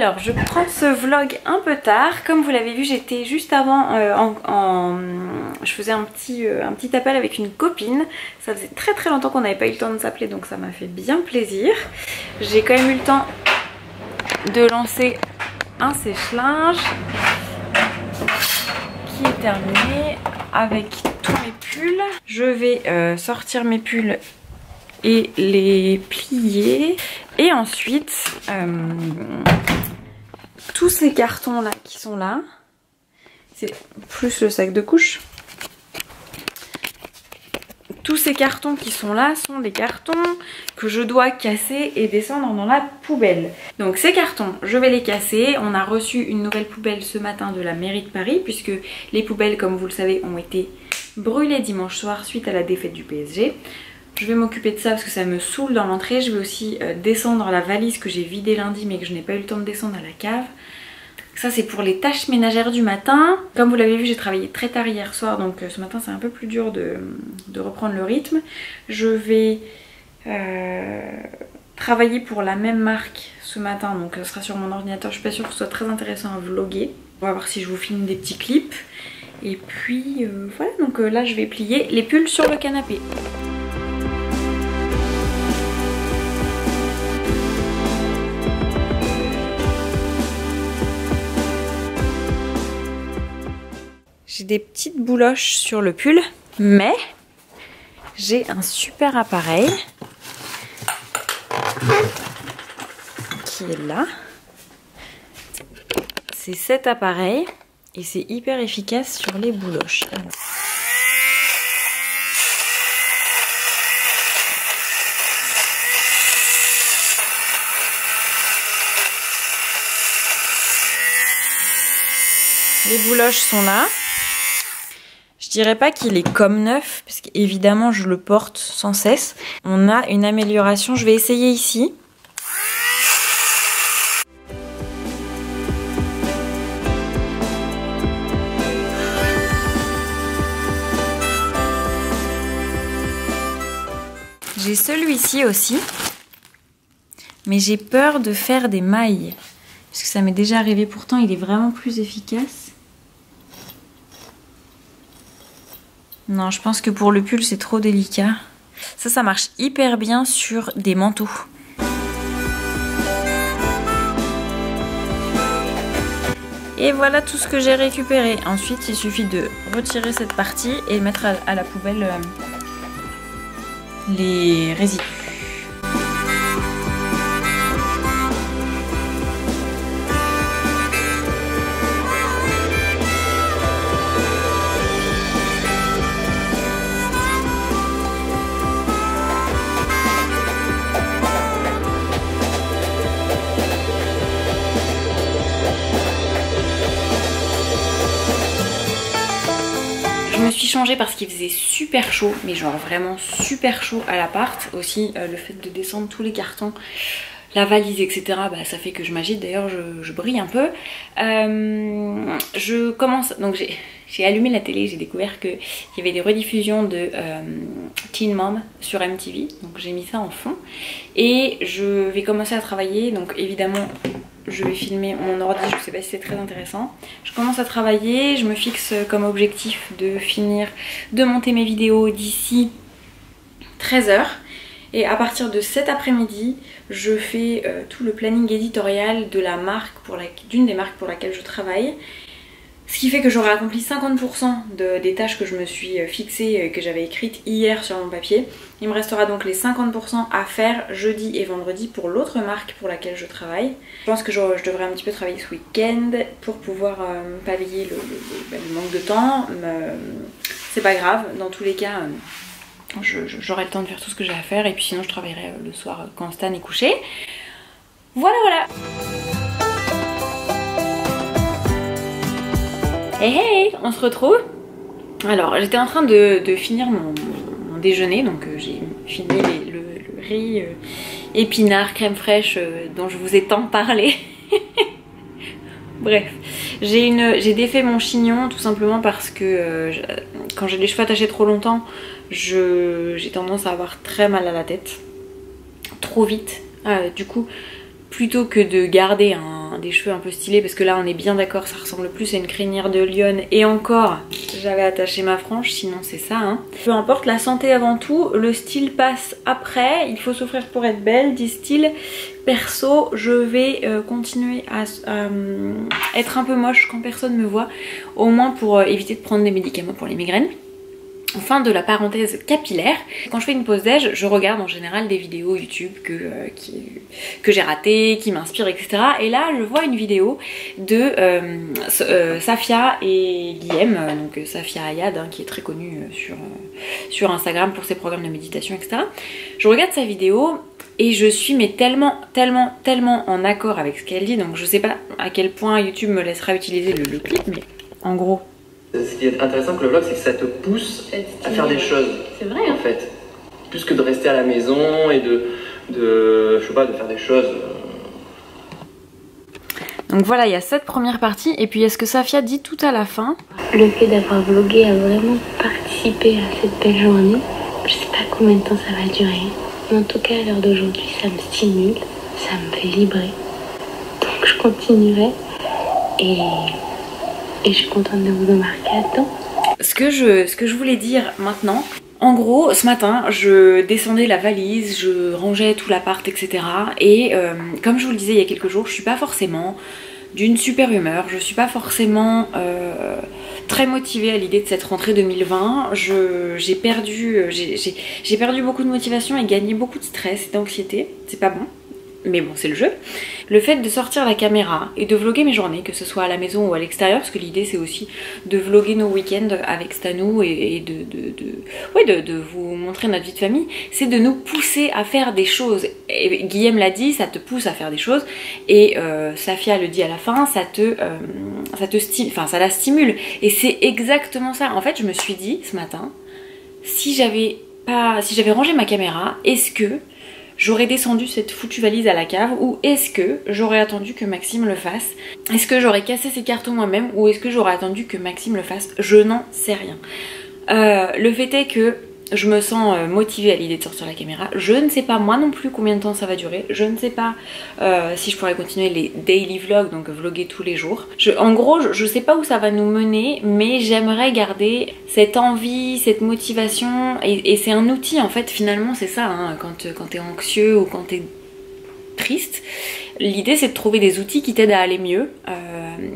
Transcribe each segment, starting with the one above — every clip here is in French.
Alors je prends ce vlog un peu tard. Comme vous l'avez vu, j'étais juste avant je faisais un petit appel avec une copine. Ça faisait très longtemps qu'on n'avait pas eu le temps de s'appeler, donc ça m'a fait bien plaisir. J'ai quand même eu le temps de lancer un sèche-linge qui est terminé avec tous mes pulls. Je vais sortir mes pulls et les plier. Et ensuite, tous ces cartons là qui sont là, c'est plus le sac de couche. Tous ces cartons qui sont là sont des cartons que je dois casser et descendre dans la poubelle. Donc ces cartons, je vais les casser. On a reçu une nouvelle poubelle ce matin de la mairie de Paris, puisque les poubelles, comme vous le savez, ont été brûlées dimanche soir suite à la défaite du PSG. Je vais m'occuper de ça parce que ça me saoule dans l'entrée. Je vais aussi descendre la valise que j'ai vidée lundi mais que je n'ai pas eu le temps de descendre à la cave. Ça c'est pour les tâches ménagères du matin. Comme vous l'avez vu, j'ai travaillé très tard hier soir, donc ce matin c'est un peu plus dur de reprendre le rythme. Je vais travailler pour la même marque ce matin, donc ce sera sur mon ordinateur. Je suis pas sûre que ce soit très intéressant à vlogger. On va voir si je vous filme des petits clips. Et puis voilà, donc là je vais plier les pulls sur le canapé. J'ai des petites bouloches sur le pull, mais j'ai un super appareil qui est là. C'est cet appareil et c'est hyper efficace sur les bouloches. Alors. Les bouloches sont là. Je dirais pas qu'il est comme neuf, parce qu'évidemment je le porte sans cesse. On a une amélioration, je vais essayer ici. J'ai celui-ci aussi, mais j'ai peur de faire des mailles, parce que ça m'est déjà arrivé, pourtant il est vraiment plus efficace. Non, je pense que pour le pull, c'est trop délicat. Ça marche hyper bien sur des manteaux. Et voilà tout ce que j'ai récupéré. Ensuite, il suffit de retirer cette partie et mettre à la poubelle les résidus. Je me suis changée parce qu'il faisait super chaud, mais genre vraiment super chaud à l'appart. Aussi le fait de descendre tous les cartons, la valise, etc. Bah, ça fait que je m'agite, d'ailleurs je brille un peu. Je commence, donc j'ai allumé la télé, j'ai découvert qu'il y avait des rediffusions de Teen Mom sur MTV. Donc j'ai mis ça en fond. Et je vais commencer à travailler, donc évidemment... Je vais filmer mon ordi, je ne sais pas si c'est très intéressant. Je commence à travailler, je me fixe comme objectif de finir de monter mes vidéos d'ici 13 h. Et à partir de cet après-midi, je fais tout le planning éditorial de la marque d'une des marques pour laquelle je travaille. Ce qui fait que j'aurai accompli 50% des tâches que je me suis fixées, que j'avais écrites hier sur mon papier. Il me restera donc les 50% à faire jeudi et vendredi pour l'autre marque pour laquelle je travaille. Je pense que je devrais un petit peu travailler ce week-end pour pouvoir pallier le manque de temps. C'est pas grave, dans tous les cas, j'aurai le temps de faire tout ce que j'ai à faire. Et puis sinon je travaillerai le soir quand Stan est couché. Voilà. Hey, on se retrouve. Alors j'étais en train de finir mon déjeuner, donc j'ai fini le riz épinards crème fraîche dont je vous ai tant parlé. Bref, j'ai défait mon chignon tout simplement parce que quand j'ai les cheveux attachés trop longtemps, j'ai tendance à avoir très mal à la tête, trop vite. Du coup plutôt que de garder des cheveux un peu stylés, parce que là on est bien d'accord, ça ressemble plus à une crinière de lionne, et encore j'avais attaché ma frange, sinon c'est ça hein. Peu importe, la santé avant tout, le style passe après, il faut s'offrir pour être belle, dit style. Perso, je vais continuer à être un peu moche quand personne me voit, au moins pour éviter de prendre des médicaments pour les migraines. Fin de la parenthèse capillaire. Quand je fais une pause déj, je regarde en général des vidéos YouTube que j'ai ratées, qui m'inspirent, etc. Et là, je vois une vidéo de Safia et Guillaume, donc Safia Ayad, hein, qui est très connue sur Instagram pour ses programmes de méditation, etc. Je regarde sa vidéo et je suis mais tellement en accord avec ce qu'elle dit, donc je sais pas à quel point YouTube me laissera utiliser le clip, mais en gros... Ce qui est intéressant avec le vlog, c'est que ça te pousse à faire des choses. C'est vrai, en fait. Plus que de rester à la maison et je sais pas, de faire des choses. Donc voilà, il y a cette première partie, et puis il y a ce que Safia dit tout à la fin. Le fait d'avoir vlogué a vraiment participé à cette belle journée. Je sais pas combien de temps ça va durer, mais en tout cas à l'heure d'aujourd'hui, ça me stimule, ça me fait vibrer. Donc je continuerai et je suis contente de vous embarquer là-dedans. Ce que je voulais dire maintenant, en gros, ce matin, je descendais la valise, je rangeais tout l'appart, etc. Et comme je vous le disais il y a quelques jours, je suis pas forcément d'une super humeur, je suis pas forcément très motivée à l'idée de cette rentrée 2020. J'ai perdu beaucoup de motivation et gagné beaucoup de stress et d'anxiété, c'est pas bon. Mais bon, c'est le jeu. Le fait de sortir la caméra et de vlogger mes journées, que ce soit à la maison ou à l'extérieur, parce que l'idée c'est aussi de vlogger nos week-ends avec Stanou et de vous montrer notre vie de famille, c'est de nous pousser à faire des choses. Et Guillaume l'a dit, ça te pousse à faire des choses, et Safia le dit à la fin, ça la stimule. Et c'est exactement ça. En fait, je me suis dit ce matin, si j'avais rangé ma caméra, est-ce que j'aurais descendu cette foutue valise à la cave, ou est-ce que j'aurais attendu que Maxime le fasse? Est-ce que j'aurais cassé ces cartons moi-même, ou est-ce que j'aurais attendu que Maxime le fasse? Je n'en sais rien. Le fait est que je me sens motivée à l'idée de sortir la caméra. Je ne sais pas moi non plus combien de temps ça va durer. Je ne sais pas si je pourrais continuer les daily vlogs, donc vlogger tous les jours. En gros, je sais pas où ça va nous mener, mais j'aimerais garder cette envie, cette motivation. Et c'est un outil en fait, finalement c'est ça, hein, quand t'es anxieux ou quand t'es triste. L'idée c'est de trouver des outils qui t'aident à aller mieux,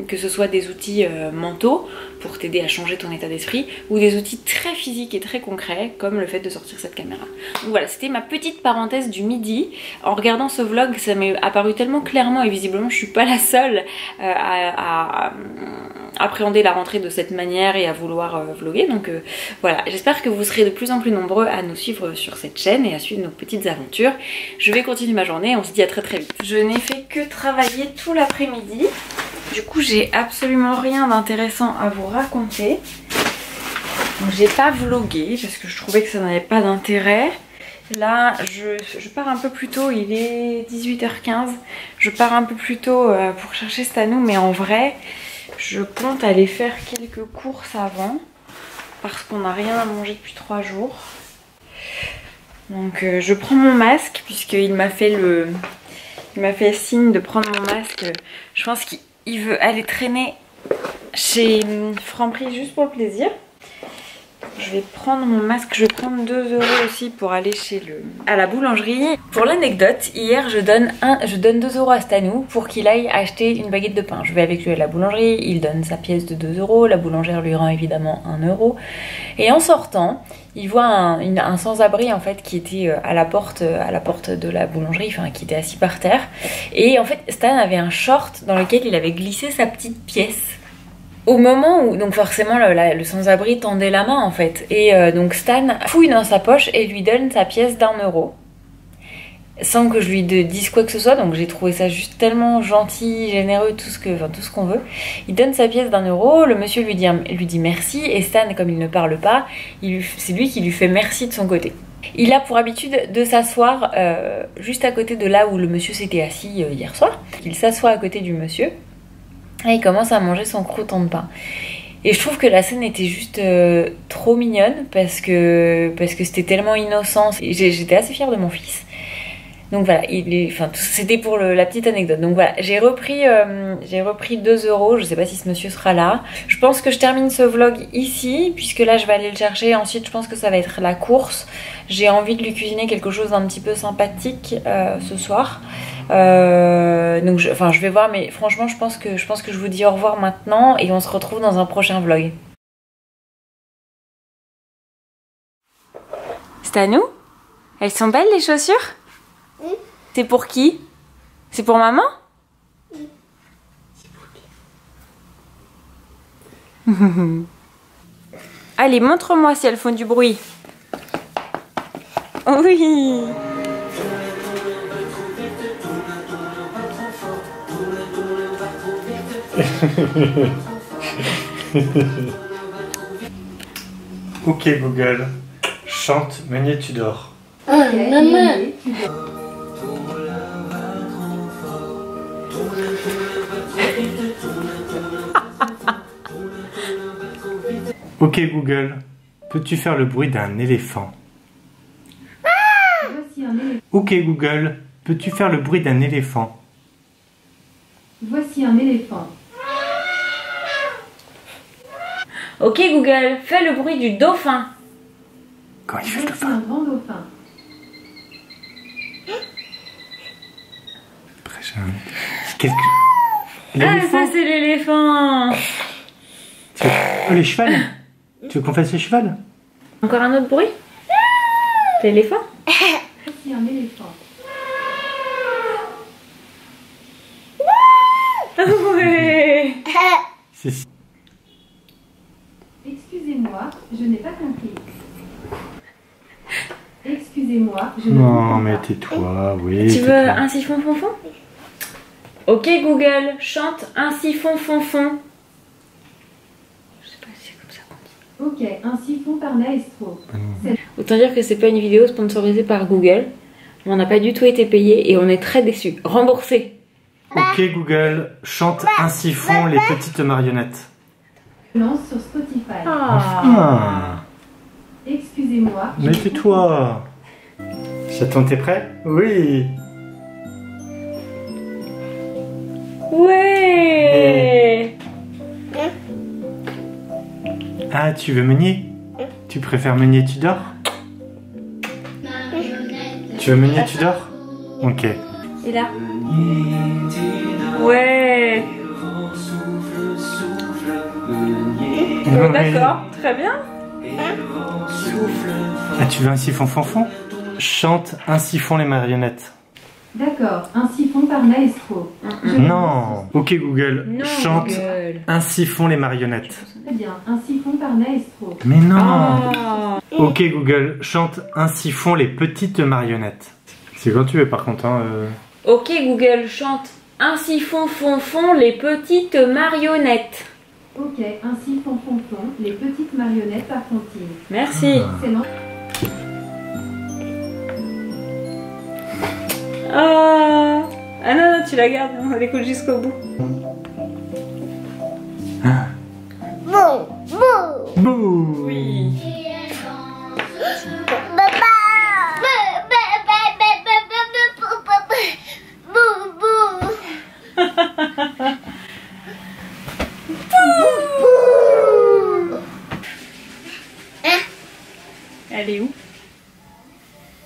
que ce soit des outils mentaux pour t'aider à changer ton état d'esprit, ou des outils très physiques et très concrets comme le fait de sortir cette caméra. Donc voilà, c'était ma petite parenthèse du midi. En regardant ce vlog, ça m'est apparu tellement clairement, et visiblement je suis pas la seule à appréhender la rentrée de cette manière et à vouloir vlogger. Donc voilà, j'espère que vous serez de plus en plus nombreux à nous suivre sur cette chaîne et à suivre nos petites aventures. Je vais continuer ma journée, on se dit à très vite. Je n'ai fait que travailler tout l'après-midi. Du coup, j'ai absolument rien d'intéressant à vous raconter. Donc j'ai pas vlogué parce que je trouvais que ça n'avait pas d'intérêt. Là, je pars un peu plus tôt, il est 18h15. Je pars un peu plus tôt pour chercher Stanou, mais en vrai, je compte aller faire quelques courses avant parce qu'on n'a rien à manger depuis 3 jours. Donc je prends mon masque puisqu'il m'a fait signe de prendre mon masque. Je pense qu'il veut aller traîner chez Franprix juste pour le plaisir. Je vais prendre mon masque, je vais prendre 2 € aussi pour aller à la boulangerie. Pour l'anecdote, hier je donne 2 € à Stanou pour qu'il aille acheter une baguette de pain. Je vais avec lui à la boulangerie, il donne sa pièce de 2 €, la boulangère lui rend évidemment 1 €. Et en sortant, il voit un sans-abri en fait qui était à la porte de la boulangerie, enfin qui était assis par terre. Et en fait Stan avait un short dans lequel il avait glissé sa petite pièce. Au moment où, donc forcément le sans-abri tendait la main en fait, et donc Stan fouille dans sa poche et lui donne sa pièce d'1 € sans que je lui dise quoi que ce soit. Donc j'ai trouvé ça juste tellement gentil, généreux, tout ce qu'on veut. Il donne sa pièce d'1 €, le monsieur lui dit merci, et Stan, comme il ne parle pas, c'est lui qui lui fait merci de son côté. Il a pour habitude de s'asseoir juste à côté de là où le monsieur s'était assis hier soir. Il s'assoit à côté du monsieur et il commence à manger son croûton de pain. Et je trouve que la scène était juste trop mignonne parce que c'était tellement innocent. J'étais assez fière de mon fils. Donc voilà, c'était pour la petite anecdote. Donc voilà, j'ai repris 2 €. Je sais pas si ce monsieur sera là. Je pense que je termine ce vlog ici, puisque là je vais aller le chercher. Ensuite, je pense que ça va être la course. J'ai envie de lui cuisiner quelque chose d'un petit peu sympathique ce soir. Donc je vais voir, mais franchement, je pense que je vous dis au revoir maintenant et on se retrouve dans un prochain vlog. C'est à nous? Elles sont belles les chaussures? C'est pour qui? C'est pour maman? Allez, montre-moi si elles font du bruit. Oui. Ok Google, chante Meunier tu dors. Maman. Ok Google, peux-tu faire le bruit d'un éléphant? Ok Google, peux-tu faire le bruit d'un éléphant? Voici un éléphant. Ok Google, fais le bruit du dauphin. Comment il fait le Voici dauphin? un grand dauphin. Qu'est-ce que... Ah, L'éléphant? ça c'est l'éléphant. Oh, les chevals? Tu veux qu'on fasse les chevals? Encore un autre bruit? L'éléphant? Voici un éléphant. Ouais. C'est... Excusez-moi, je n'ai pas compris. Excusez-moi, je ne Non comprends mais pas. tais-toi, oui. Tu veux tais-toi. un siphon fonfon? Ok Google, chante un siphon fonfon. Je sais pas si c'est comme ça qu'on dit. Ok, un siphon par maestro. Autant dire que c'est pas une vidéo sponsorisée par Google. On n'a pas du tout été payé et on est très déçus. Remboursé. Ok Google, chante un siphon les petites marionnettes. Lance sur Spotify. Ah. Excusez-moi. je Mais ne tais-toi. Chaton, t'es prêt? Oui. Ouais. Ah, tu veux Meunier? Tu préfères Meunier tu dors? Tu veux Meunier tu dors? Ok. Et là? Ouais. Bon, d'accord, très bien. Ah, tu veux un siphon fonfon? Chante un siphon les marionnettes. D'accord, un siphon par maestro. Non. Ok Google, Non, chante Google. un siphon les marionnettes. Très bien, un siphon par maestro. Mais non. Ah. Ok Google, chante un siphon les petites marionnettes. C'est quand tu veux par contre. Hein, Ok Google, chante un siphon fonfon les petites marionnettes. Ok, un siphon fonfon, les petites marionnettes par Fantine. Merci. Excellent. Ah. Ah non, non, tu la gardes, on l'écoute jusqu'au bout. Bouh. Oui. Elle est où?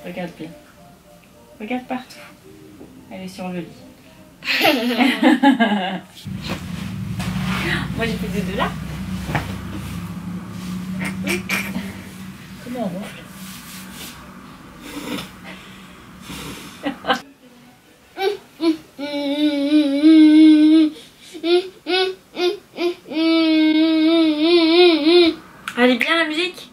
Regarde bien. Regarde partout. Elle est sur le lit. Moi j'ai fait des deux là. Comment on ronfle? Elle est bien la musique?